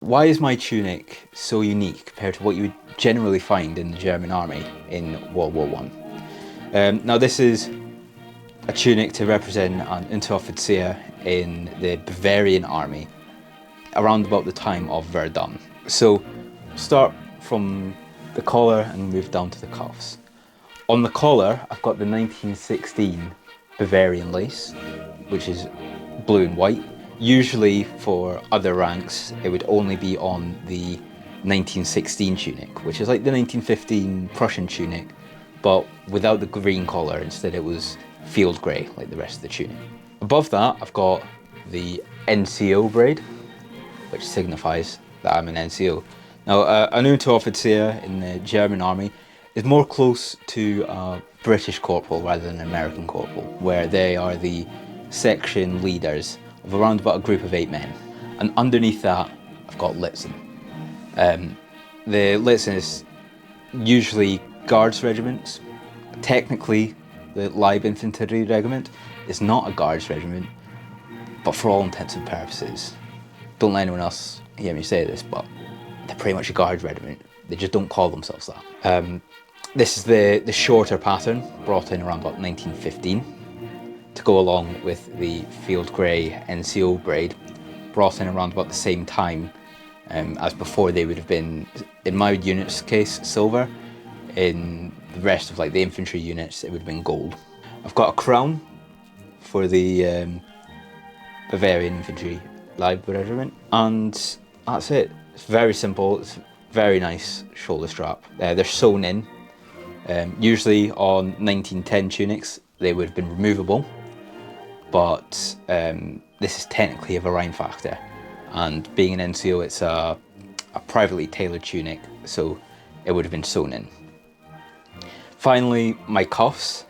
Why is my tunic so unique compared to what you would generally find in the German army in World War One? Now this is a tunic to represent an Unteroffizier in the Bavarian army around about the time of Verdun. So start from the collar and move down to the cuffs. On the collar I've got the 1916 Bavarian lace, which is blue and white. Usually for other ranks it would only be on the 1916 tunic, which is like the 1915 Prussian tunic, but without the green collar. Instead it was field grey like the rest of the tunic. Above that I've got the NCO braid, which signifies that I'm an NCO. Now an Unteroffizier in the German army is more close to a British corporal rather than an American corporal, where they are the section leaders of around about a group of 8 men. And underneath that I've got Litzen. The Litzen is usually guards regiments. Technically the Light Infantry regiment is not a guards regiment, but for all intents and purposes, don't let anyone else hear me say this, but they're pretty much a guards regiment. They just don't call themselves that. This is the shorter pattern, brought in around about 1915 to go along with the field grey NCO braid, brought in around about the same time as before. They would have been, in my unit's case, silver. In the rest of like the infantry units it would have been gold. I've got a crown for the Bavarian Infantry Light Regiment, and that's it. It's very simple, it's very nice shoulder strap. They're sewn in. Usually on 1910 tunics they would have been removable, but this is technically a Vereinfachter, and being an NCO it's a privately tailored tunic, so it would have been sewn in. Finally, my cuffs,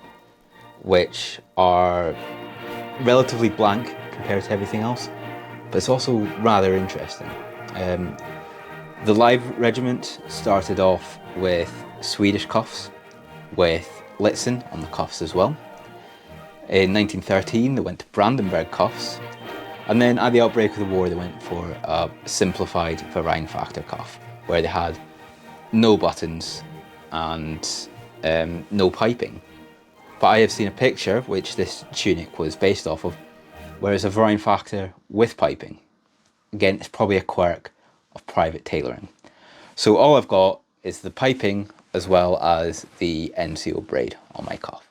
which are relatively blank compared to everything else, but it's also rather interesting. The Live Regiment started off with Swedish cuffs, with Litzen on the cuffs as well. In 1913 they went to Brandenburg cuffs, and then at the outbreak of the war they went for a simplified Vereinfachter cuff, where they had no buttons and no piping. But I have seen a picture which this tunic was based off of, where it's a Vereinfachter with piping. Again, it's probably a quirk of private tailoring. So all I've got is the piping as well as the NCO braid on my cuff.